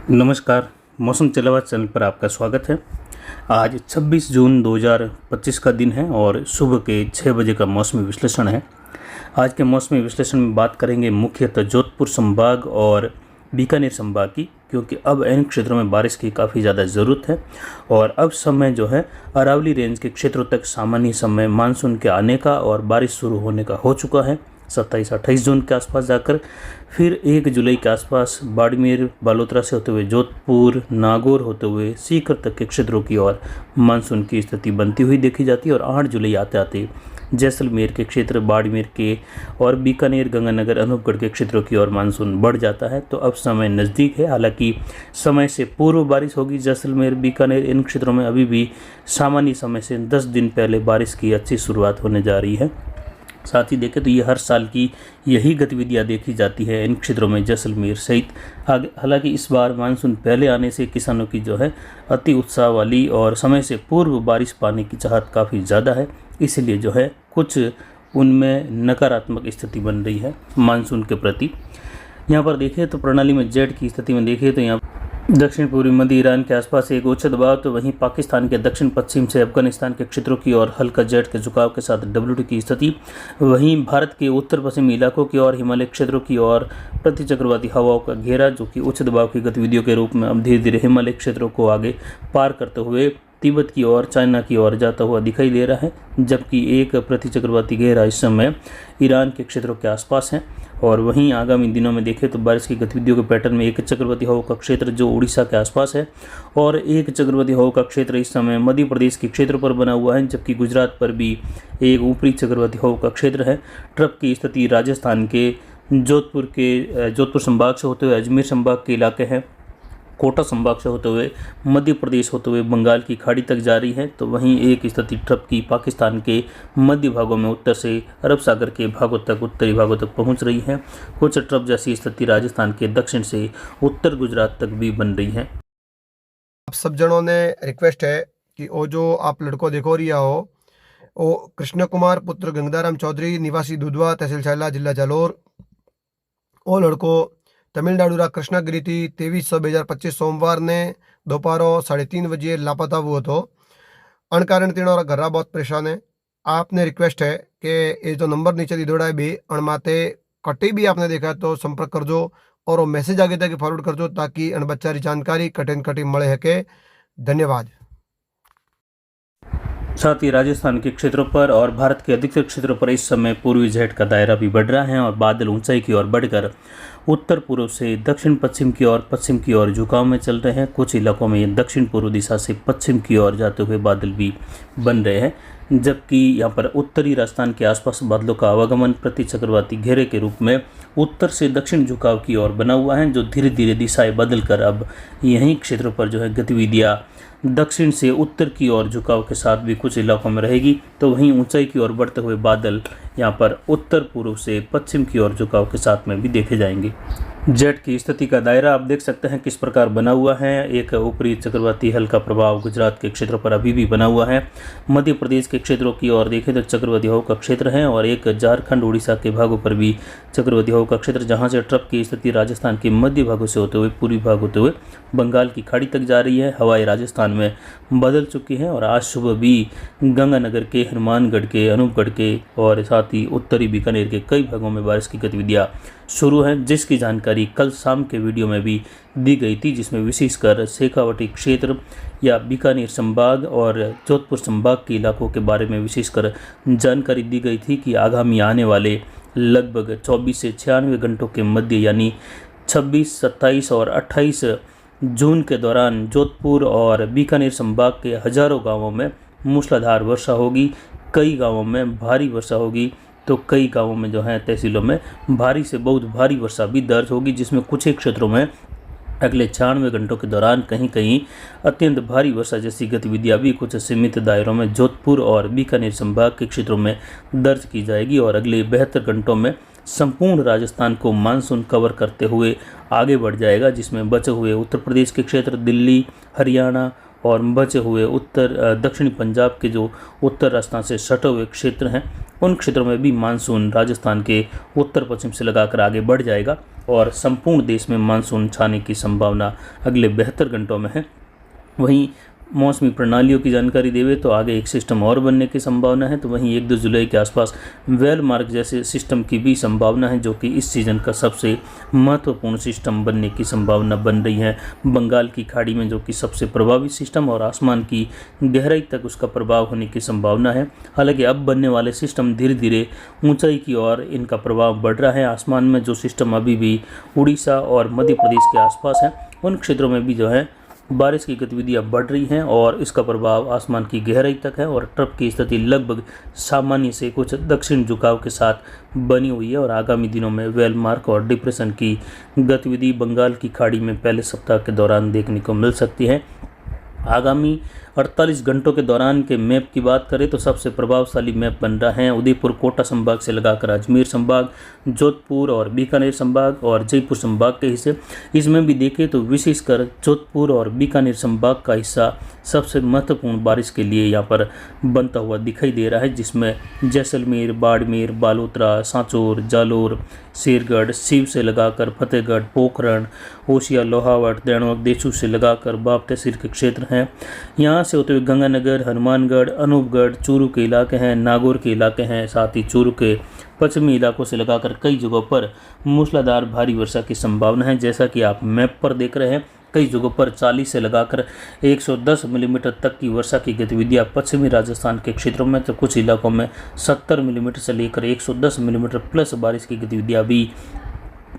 नमस्कार। मौसम चलावा चैनल पर आपका स्वागत है। आज 26 जून 2025 का दिन है और सुबह के 6 बजे का मौसमी विश्लेषण है। आज के मौसमी विश्लेषण में बात करेंगे मुख्यतः जोधपुर संभाग और बीकानेर संभाग की, क्योंकि अब इन क्षेत्रों में बारिश की काफ़ी ज़्यादा ज़रूरत है और अब समय जो है अरावली रेंज के क्षेत्रों तक सामान्य समय मानसून के आने का और बारिश शुरू होने का हो चुका है। 27-28 जून के आसपास जाकर फिर 1 जुलाई के आसपास बाड़मेर बालोतरा से होते हुए जोधपुर नागौर होते हुए सीकर तक के क्षेत्रों की ओर मानसून की स्थिति बनती हुई देखी जाती है और 8 जुलाई आते आते जैसलमेर के क्षेत्र, बाड़मेर के और बीकानेर, गंगानगर, अनूपगढ़ के क्षेत्रों की ओर मानसून बढ़ जाता है। तो अब समय नज़दीक है। हालांकि समय से पूर्व बारिश होगी। जैसलमेर, बीकानेर इन क्षेत्रों में अभी भी सामान्य समय से 10 दिन पहले बारिश की अच्छी शुरुआत होने जा रही है। साथ ही देखें तो ये हर साल की यही गतिविधियां देखी जाती है इन क्षेत्रों में, जैसलमेर सहित। हालांकि इस बार मानसून पहले आने से किसानों की जो है अति उत्साह वाली और समय से पूर्व बारिश पाने की चाहत काफ़ी ज़्यादा है, इसलिए जो है कुछ उनमें नकारात्मक स्थिति बन रही है मानसून के प्रति। यहाँ पर देखें तो प्रणाली में जेट की स्थिति में देखिए तो यहाँ दक्षिण पूर्वी मध्य ईरान के आसपास एक उच्च दबाव, तो वहीं पाकिस्तान के दक्षिण पश्चिम से अफगानिस्तान के क्षेत्रों की ओर हल्का जेट के झुकाव के साथ डब्ल्यूटी की स्थिति। वहीं भारत के उत्तर पश्चिमी इलाकों की ओर हिमालय क्षेत्रों की ओर प्रति चक्रवाती हवाओं का घेरा, जो कि उच्च दबाव की गतिविधियों के रूप में अब धीरे धीरे हिमालय क्षेत्रों को आगे पार करते हुए तिब्बत की ओर, चाइना की ओर जाता हुआ दिखाई दे रहा है, जबकि एक प्रतिचक्रवाती घेरा इस समय ईरान के क्षेत्रों के आसपास है। और वहीं आगामी दिनों में देखें तो बारिश की गतिविधियों के पैटर्न में एक चक्रवाती हवा का क्षेत्र जो उड़ीसा के आसपास है और एक चक्रवाती हवा का क्षेत्र इस समय मध्य प्रदेश के क्षेत्र पर बना हुआ है, जबकि गुजरात पर भी एक ऊपरी चक्रवाती हवा का क्षेत्र है। ट्रफ की स्थिति राजस्थान के जोधपुर संभाग से होते हुए अजमेर संभाग के इलाके हैं, कोटा संभाग से होते हुए मध्य प्रदेश होते हुए बंगाल की खाड़ी तक जारी है। तो वहीं एक स्थिति ट्रफ की पाकिस्तान के मध्य भागों में उत्तर से अरब सागर के भागों तक, उत्तरी भागों तक पहुंच रही है। कुछ ट्रफ जैसी स्थिति राजस्थान के दक्षिण से उत्तर गुजरात तक भी बन रही है। आप सब जनों ने रिक्वेस्ट है कि वो जो आप लड़को देखो रिया हो वो कृष्ण कुमार पुत्र गंगाराम चौधरी निवासी दुधवा तहसील छैला जिला जालोर। वो लड़को तमिलनाडु कृष्णगिरी थी 23/6/2025 सोमवार ने दोपहर 3:30 बजे लापता हुआ तो अन कारण तीनों घर बहुत परेशान है। आपने रिक्वेस्ट है कि ये जो नंबर नीचे दी दौड़ा है भी अण माते कटी भी आपने देखा तो संपर्क कर जो और वो मैसेज आगे तक फॉरवर्ड कर जो ताकि अण बच्चा जानकारी कटी मळे है के। धन्यवाद। साथ ही राजस्थान के क्षेत्रों पर और भारत के अधिकतर क्षेत्रों पर इस समय पूर्वी जेट का दायरा भी बढ़ रहा है और बादल ऊंचाई की ओर बढ़कर उत्तर पूर्व से दक्षिण पश्चिम की ओर, पश्चिम की ओर झुकाव में चल रहे हैं। कुछ इलाकों में दक्षिण पूर्व दिशा से पश्चिम की ओर जाते हुए बादल भी बन रहे हैं, जबकि यहाँ पर उत्तरी राजस्थान के आसपास बादलों का आवागमन प्रति चक्रवाती घेरे के रूप में उत्तर से दक्षिण झुकाव की ओर बना हुआ है, जो धीरे धीरे दिशाएं बदल कर अब यहीं क्षेत्रों पर जो है गतिविधियाँ दक्षिण से उत्तर की ओर झुकाव के साथ भी कुछ इलाकों में रहेगी। तो वहीं ऊंचाई की ओर बढ़ते हुए बादल यहाँ पर उत्तर पूर्व से पश्चिम की ओर झुकाव के साथ में भी देखे जाएंगे। जेट की स्थिति का दायरा आप देख सकते हैं किस प्रकार बना हुआ है। एक ऊपरी चक्रवाती हल्का प्रभाव गुजरात के क्षेत्रों पर अभी भी बना हुआ है। मध्य प्रदेश के क्षेत्रों की ओर देखें तो चक्रवाती हवा का क्षेत्र है और एक झारखंड, उड़ीसा के भागों पर भी चक्रवाती हवा का क्षेत्र, जहां से ट्रफ की स्थिति राजस्थान के मध्य भागों से होते हुए पूर्वी भाग होते हुए बंगाल की खाड़ी तक जा रही है। हवाएं राजस्थान में बदल चुकी हैं और आज सुबह भी गंगानगर के, हनुमानगढ़ के, अनूपगढ़ के और साथ ही उत्तरी बीकानेर के कई भागों में बारिश की गतिविधियां शुरू हैं, जिसकी जानकारी कल शाम के वीडियो में भी दी गई थी, जिसमें विशेषकर शेखावटी क्षेत्र या बीकानेर संभाग और जोधपुर संभाग के इलाकों के बारे में विशेषकर जानकारी दी गई थी कि आगामी आने वाले लगभग 24 से 96 घंटों के मध्य यानी 26, 27 और 28 जून के दौरान जोधपुर और बीकानेर संभाग के हजारों गाँवों में मूसलाधार वर्षा होगी। कई गाँवों में भारी वर्षा होगी, तो कई गांवों में जो है तहसीलों में भारी से बहुत भारी वर्षा भी दर्ज होगी, जिसमें कुछ एक क्षेत्रों में अगले 96 घंटों के दौरान कहीं कहीं अत्यंत भारी वर्षा जैसी गतिविधियां भी कुछ सीमित दायरों में जोधपुर और बीकानेर संभाग के क्षेत्रों में दर्ज की जाएगी और अगले 72 घंटों में संपूर्ण राजस्थान को मानसून कवर करते हुए आगे बढ़ जाएगा, जिसमें बचे हुए उत्तर प्रदेश के क्षेत्र, दिल्ली, हरियाणा और बचे हुए दक्षिणी पंजाब के जो उत्तर राजस्थान से सटे हुए क्षेत्र हैं उन क्षेत्रों में भी मानसून राजस्थान के उत्तर पश्चिम से लगाकर आगे बढ़ जाएगा और संपूर्ण देश में मानसून छाने की संभावना अगले 72 घंटों में है। वहीं मौसमी प्रणालियों की जानकारी देवे तो आगे एक सिस्टम और बनने की संभावना है, तो वहीं 1-2 जुलाई के आसपास वेल मार्क जैसे सिस्टम की भी संभावना है, जो कि इस सीज़न का सबसे महत्वपूर्ण सिस्टम बनने की संभावना बन रही है। बंगाल की खाड़ी में जो कि सबसे प्रभावी सिस्टम और आसमान की गहराई तक उसका प्रभाव होने की संभावना है। हालांकि अब बनने वाले सिस्टम धीरे धीरे ऊंचाई की ओर इनका प्रभाव बढ़ रहा है। आसमान में जो सिस्टम अभी भी उड़ीसा और मध्य प्रदेश के आसपास है उन क्षेत्रों में भी जो है बारिश की गतिविधियां बढ़ रही हैं और इसका प्रभाव आसमान की गहराई तक है और ट्रफ की स्थिति लगभग सामान्य से कुछ दक्षिण झुकाव के साथ बनी हुई है और आगामी दिनों में वेल मार्क और डिप्रेशन की गतिविधि बंगाल की खाड़ी में पहले सप्ताह के दौरान देखने को मिल सकती है। आगामी 48 घंटों के दौरान के मैप की बात करें तो सबसे प्रभावशाली मैप बन रहा है उदयपुर कोटा संभाग से लगाकर अजमेर संभाग, जोधपुर और बीकानेर संभाग और जयपुर संभाग के हिस्से। इसमें भी देखें तो विशेषकर जोधपुर और बीकानेर संभाग का हिस्सा सबसे महत्वपूर्ण बारिश के लिए यहाँ पर बनता हुआ दिखाई दे रहा है, जिसमें जैसलमेर, बाड़मेर, बालोतरा, सांचौर, जालोर, शेरगढ़, सीव से लगाकर फतेहगढ़, पोखरण, ओसिया, लोहावट, देणवक, देचू से लगाकर बाप तहसील के क्षेत्र हैं। यहाँ से होते हुए गंगानगर, हनुमानगढ़, अनूपगढ़, चूरू के इलाके हैं, नागौर के इलाके हैं, साथ ही चूरू के पश्चिमी इलाकों से लगाकर कई जगहों पर मूसलाधार भारी वर्षा की संभावना है। जैसा कि आप मैप पर देख रहे हैं, कई जगहों पर 40 से लगाकर 110 मिलीमीटर तक की वर्षा की गतिविधियां पश्चिमी राजस्थान के क्षेत्रों में, तो कुछ इलाकों में 70 मिलीमीटर से लेकर 110 मिलीमीटर प्लस बारिश की गतिविधियां भी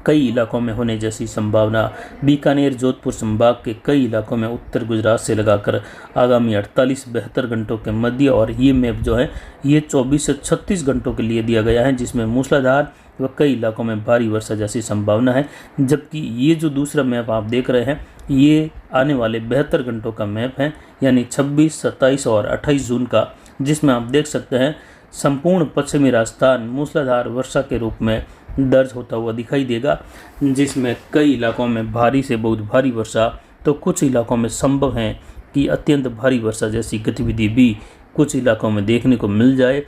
कई इलाकों में होने जैसी संभावना। बीकानेर, जोधपुर संभाग के कई इलाकों में उत्तर गुजरात से लगाकर आगामी 48-72 घंटों के मध्य, और ये मैप जो है ये 24 से 36 घंटों के लिए दिया गया है, जिसमें मूसलाधार व कई इलाकों में भारी वर्षा जैसी संभावना है। जबकि ये जो दूसरा मैप आप देख रहे हैं ये आने वाले 72 घंटों का मैप है, यानी 26, 27 और 28 जून का, जिसमें आप देख सकते हैं संपूर्ण पश्चिमी राजस्थान मूसलाधार वर्षा के रूप में दर्ज होता हुआ दिखाई देगा, जिसमें कई इलाकों में भारी से बहुत भारी वर्षा, तो कुछ इलाकों में संभव है कि अत्यंत भारी वर्षा जैसी गतिविधि भी कुछ इलाकों में देखने को मिल जाए।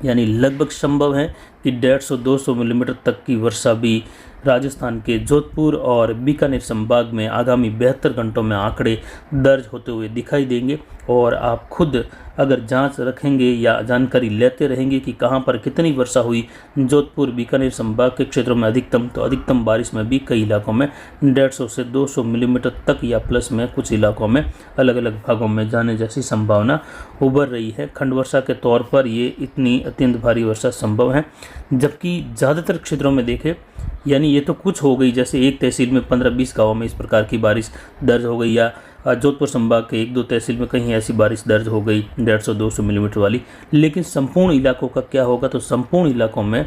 यानी लगभग संभव है कि 150-200 मिलीमीटर तक की वर्षा भी राजस्थान के जोधपुर और बीकानेर संभाग में आगामी 72 घंटों में आंकड़े दर्ज होते हुए दिखाई देंगे। और आप खुद अगर जांच रखेंगे या जानकारी लेते रहेंगे कि कहां पर कितनी वर्षा हुई जोधपुर बीकानेर संभाग के क्षेत्रों में अधिकतम, तो अधिकतम बारिश में भी कई इलाकों में 150 से 200 मिलीमीटर तक या प्लस में कुछ इलाकों में अलग अलग भागों में जाने जैसी संभावना उभर रही है। खंड वर्षा के तौर पर ये इतनी अत्यंत भारी वर्षा संभव है। जबकि ज़्यादातर क्षेत्रों में देखें, यानी ये तो कुछ हो गई, जैसे एक तहसील में 15-20 गाँवों में इस प्रकार की बारिश दर्ज हो गई, या जोधपुर संभाग के 1-2 तहसील में कहीं ऐसी बारिश दर्ज हो गई 150-200 मिलीमीटर वाली। लेकिन संपूर्ण इलाकों का क्या होगा, तो संपूर्ण इलाकों में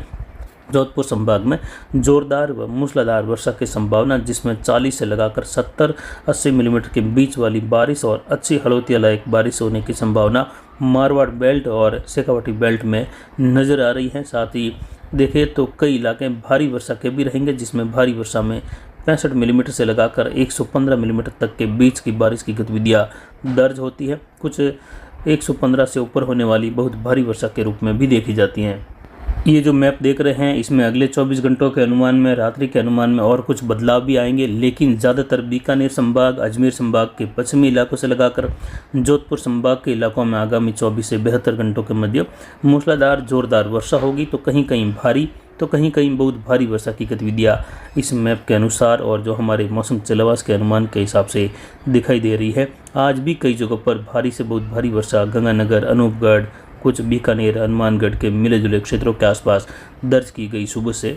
जोधपुर संभाग में जोरदार व मूसलाधार वर्षा की संभावना, जिसमें 40 से लगाकर 70-80 मिलीमीटर के बीच वाली बारिश और अच्छी हड़ौतिया लायक बारिश होने की संभावना मारवाड़ बेल्ट और शेखावाटी बेल्ट में नज़र आ रही है। साथ ही देखें तो कई इलाके भारी वर्षा के भी रहेंगे, जिसमें भारी वर्षा में 65 मिलीमीटर से लगाकर 115 मिलीमीटर तक के बीच की बारिश की गतिविधियाँ दर्ज होती है। कुछ 115 से ऊपर होने वाली बहुत भारी वर्षा के रूप में भी देखी जाती हैं। ये जो मैप देख रहे हैं इसमें अगले 24 घंटों के अनुमान में, रात्रि के अनुमान में और कुछ बदलाव भी आएंगे, लेकिन ज़्यादातर बीकानेर संभाग, अजमेर संभाग के पश्चिमी इलाकों से लगाकर जोधपुर संभाग के इलाकों में आगामी 24 से 72 घंटों के मध्य मूसलाधार जोरदार वर्षा होगी, तो कहीं कहीं भारी तो कहीं कहीं बहुत भारी वर्षा की गतिविधियाँ इस मैप के अनुसार और जो हमारे मौसम चलवास के अनुमान के हिसाब से दिखाई दे रही है। आज भी कई जगहों पर भारी से बहुत भारी वर्षा गंगानगर, अनूपगढ़, कुछ बीकानेर, हनुमानगढ़ के मिले जुले क्षेत्रों के आसपास दर्ज की गई सुबह से।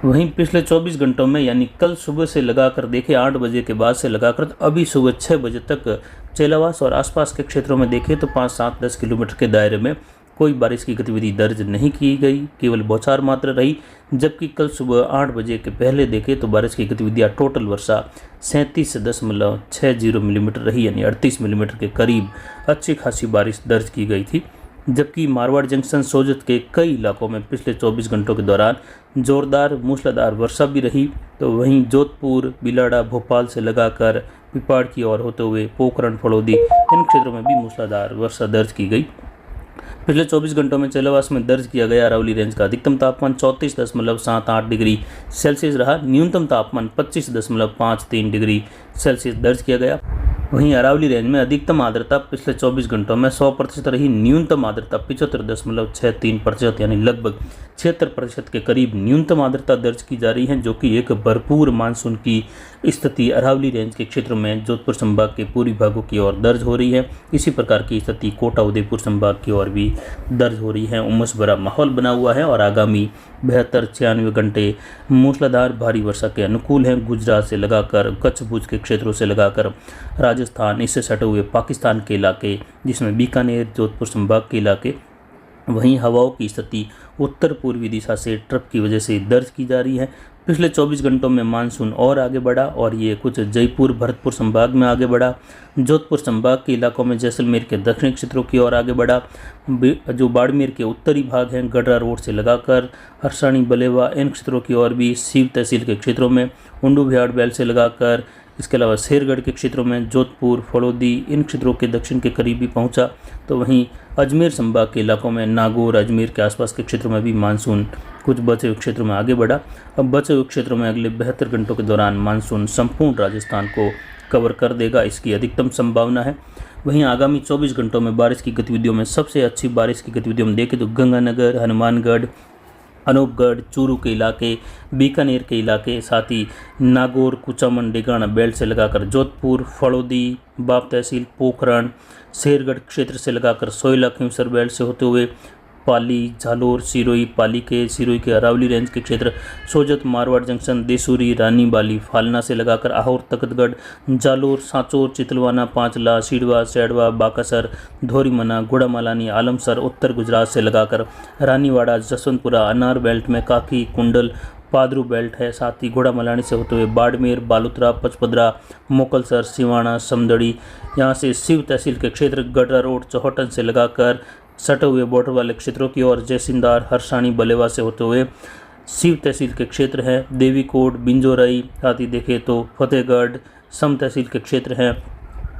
वहीं पिछले 24 घंटों में, यानी कल सुबह से लगाकर देखें 8 बजे के बाद से लगाकर अभी सुबह 6 बजे तक चेलावास और आसपास के क्षेत्रों में देखें तो 5, 7, 10 किलोमीटर के दायरे में कोई बारिश की गतिविधि दर्ज नहीं की गई, केवल बौछार मात्र रही। जबकि कल सुबह 8 बजे के पहले देखें तो बारिश की गतिविधियाँ टोटल वर्षा 37.60 मिलीमीटर रही, यानी 38 मिलीमीटर के करीब अच्छी खासी बारिश दर्ज की गई थी। जबकि मारवाड़ जंक्शन, सोजत के कई इलाकों में पिछले 24 घंटों के दौरान जोरदार मूसलाधार वर्षा भी रही, तो वहीं जोधपुर, बिलाड़ा, भोपाल से लगाकर पिपाड़ की ओर होते हुए पोखरण, फड़ौदी इन क्षेत्रों में भी मूसलाधार वर्षा दर्ज की गई। पिछले 24 घंटों में चेलावास में दर्ज किया गया अरावली रेंज का अधिकतम तापमान 34.78 डिग्री सेल्सियस रहा। न्यूनतम तापमान 25.53 डिग्री सेल्सियस दर्ज किया गया। वहीं अरावली रेंज में अधिकतम आर्द्रता पिछले 24 घंटों में 100% रही। न्यूनतम आर्द्रता 75.63% यानी लगभग 76% के करीब न्यूनतम आर्द्रता दर्ज की जा रही है, जो कि एक भरपूर मानसून की स्थिति अरावली रेंज के क्षेत्र में जोधपुर संभाग के पूर्वी भागों की ओर दर्ज हो रही है। इसी प्रकार की स्थिति कोटा उदयपुर संभाग की ओर भी दर्ज हो रही है। उमस भरा माहौल बना हुआ है और आगामी 92-96 घंटे मूसलाधार भारी वर्षा के अनुकूल हैं। गुजरात से लगाकर कच्छ भुज के क्षेत्रों से लगाकर राजस्थान, इससे सटे हुए पाकिस्तान के इलाके जिसमें बीकानेर, जोधपुर संभाग के इलाके, वहीं हवाओं की स्थिति उत्तर पूर्वी दिशा से ट्रफ की वजह से दर्ज की जा रही है। पिछले 24 घंटों में मानसून और आगे बढ़ा और ये कुछ जयपुर, भरतपुर संभाग में आगे बढ़ा। जोधपुर संभाग के इलाकों में जैसलमेर के दक्षिणी क्षेत्रों की ओर आगे बढ़ा। जो बाड़मेर के उत्तरी भाग हैं, गडरा रोड से लगाकर हरसाणी, बलेवा इन क्षेत्रों की ओर भी, सीव तहसील के क्षेत्रों में उंडू बिहाड़ बेल से लगाकर, इसके अलावा शेरगढ़ के क्षेत्रों में जोधपुर, फड़ौदी इन क्षेत्रों के दक्षिण के करीब भी पहुंचा। तो वहीं अजमेर संभाग के इलाकों में नागौर, अजमेर के आसपास के क्षेत्रों में भी मानसून कुछ बचे हुए क्षेत्रों में आगे बढ़ा। अब बचे हुए क्षेत्रों में अगले 72 घंटों के दौरान मानसून संपूर्ण राजस्थान को कवर कर देगा, इसकी अधिकतम संभावना है। वहीं आगामी 24 घंटों में बारिश की गतिविधियों में सबसे अच्छी बारिश की गतिविधियों में देखें तो गंगानगर, हनुमानगढ़, अनूपगढ़, चूरू के इलाके, बीकानेर के इलाके, साथ ही नागौर, कुचामन, डेगाना बेल्ट से लगाकर जोधपुर, फड़ौदी, बाप तहसील, पोखरण, शेरगढ़ क्षेत्र से लगाकर सोयला, खींवसर बेल्ट से होते हुए पाली, झालोर, सिरोही, पाली के सिरोही के अरावली रेंज के क्षेत्र, सोजत, मारवाड़ जंक्शन, देसूरी, रानी बाली, फालना से लगाकर आहोर, तख्तगढ़, जालोर, सांचौर, चितलवाना, पांचला, सीडवा, सैडवा, बाकासर, धोरीमना, गुड़ामालानी, आलमसर, उत्तर गुजरात से लगाकर रानीवाड़ा, जसवंतपुरा, अनार बेल्ट में काकी, कुंडल, पादरू बेल्ट है। साथ ही घोड़ामलानी से होते हुए बाड़मेर, बालोतरा, पचपदरा, मोकलसर, सिवाना, समदड़ी, यहाँ से शिव तहसील के क्षेत्र, गडरा रोड, चौहटन से लगाकर सटे हुए बॉर्डर वाले क्षेत्रों की ओर, जयसिंदार, हरसाणी, बलेवा से होते हुए शिव तहसील के क्षेत्र हैं, देवीकोट, बिंजोरई, साथ ही देखें तो फतेहगढ़, सम तहसील के क्षेत्र हैं,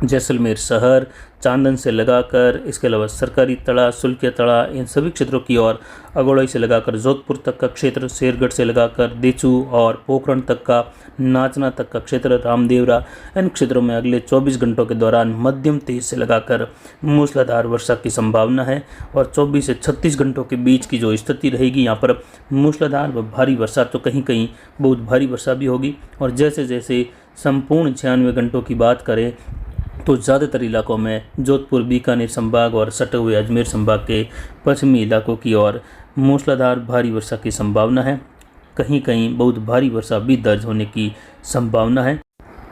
जैसलमेर शहर, चांदन से लगाकर, इसके अलावा सरकारी तड़ा, सुल्किया तड़ा इन सभी क्षेत्रों की ओर, अगोड़ई से लगाकर जोधपुर तक का क्षेत्र, शेरगढ़ से लगाकर देचू और पोखरण तक का, नाचना तक का क्षेत्र, रामदेवरा इन क्षेत्रों में अगले 24 घंटों के दौरान मध्यम तेज से लगाकर मूसलाधार वर्षा की संभावना है। और 24 से 36 घंटों के बीच की जो स्थिति रहेगी, यहाँ पर मूसलाधार व भारी वर्षा, तो कहीं कहीं बहुत भारी वर्षा भी होगी। और जैसे जैसे संपूर्ण 96 घंटों की बात करें तो ज़्यादातर इलाकों में जोधपुर, बीकानेर संभाग और सटे हुए अजमेर संभाग के पश्चिमी इलाकों की ओर मूसलाधार भारी वर्षा की संभावना है। कहीं कहीं बहुत भारी वर्षा भी दर्ज होने की संभावना है।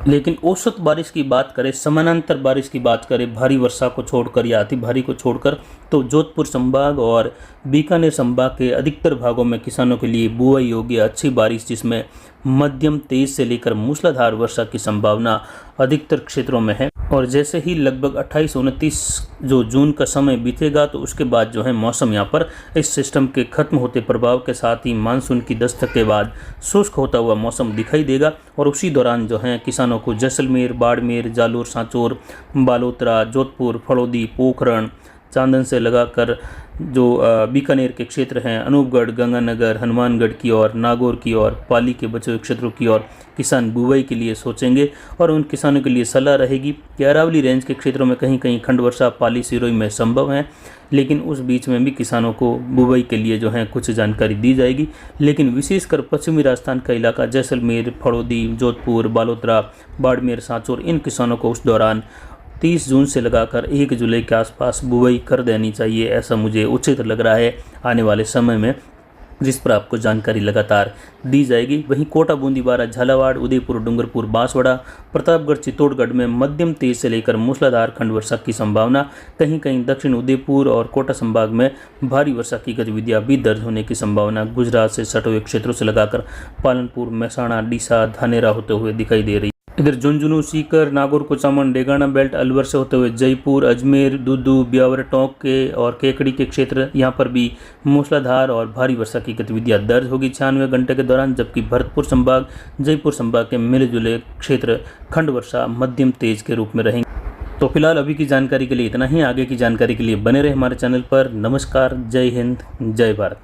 लेकिन औसत बारिश की बात करें, समानांतर बारिश की बात करें, भारी वर्षा को छोड़कर या अति भारी को छोड़कर, तो जोधपुर संभाग और बीकानेर संभाग के अधिकतर भागों में किसानों के लिए बुआई योग्य अच्छी बारिश, जिसमें मध्यम तेज से लेकर मूसलाधार वर्षा की संभावना अधिकतर क्षेत्रों में है। और जैसे ही लगभग 28-29 जो जून का समय बीतेगा, तो उसके बाद जो है मौसम यहाँ पर इस सिस्टम के खत्म होते प्रभाव के साथ ही मानसून की दस्तक के बाद शुष्क होता हुआ मौसम दिखाई देगा। और उसी दौरान जो है किसानों को जैसलमेर, बाड़मेर, जालोर, सांचौर, बालोतरा, जोधपुर, फड़ौदी, पोखरण, चांदन से लगाकर जो बीकानेर के क्षेत्र हैं, अनूपगढ़, गंगानगर, हनुमानगढ़ की ओर, नागौर की ओर, पाली के बचे हुए क्षेत्रों की ओर किसान बुआई के लिए सोचेंगे। और उन किसानों के लिए सलाह रहेगी कि अरावली रेंज के क्षेत्रों में कहीं कहीं खंड वर्षा पाली, सिरोही में संभव है, लेकिन उस बीच में भी किसानों को बुआई के लिए जो है कुछ जानकारी दी जाएगी। लेकिन विशेषकर पश्चिमी राजस्थान का इलाका, जैसलमेर, फड़ौदी, जोधपुर, बालोतरा, बाड़मेर, सांचौर, इन किसानों को उस दौरान 30 जून से लगाकर 1 जुलाई के आसपास बुआई कर देनी चाहिए। ऐसा मुझे उचित लग रहा है आने वाले समय में, जिस पर आपको जानकारी लगातार दी जाएगी। वहीं कोटा, बूंदी, बारा, झालावाड़, उदयपुर, डूंगरपुर, बांसवाड़ा, प्रतापगढ़, चित्तौड़गढ़ में मध्यम तेज से लेकर मूसलाधार खंड वर्षा की संभावना। कहीं कहीं दक्षिण उदयपुर और कोटा संभाग में भारी वर्षा की गतिविधियां भी दर्ज होने की संभावना गुजरात से सटे हुए क्षेत्रों से लगाकर पालनपुर, महसाणा, डीसा, धानेरा होते हुए दिखाई दे रही है। इधर झुंझुनू, सीकर, नागौर, कुचामन, डेगाना बेल्ट, अलवर से होते हुए जयपुर, अजमेर, दूदू, ब्यावर, टोंक के और केकड़ी के क्षेत्र, यहाँ पर भी मूसलाधार और भारी वर्षा की गतिविधियाँ दर्ज होगी 96 घंटे के दौरान। जबकि भरतपुर संभाग, जयपुर संभाग के मिले जुले क्षेत्र खंड वर्षा मध्यम तेज के रूप में रहेंगे। तो फिलहाल अभी की जानकारी के लिए इतना ही। आगे की जानकारी के लिए बने रहे हमारे चैनल पर। नमस्कार, जय हिंद, जय भारत।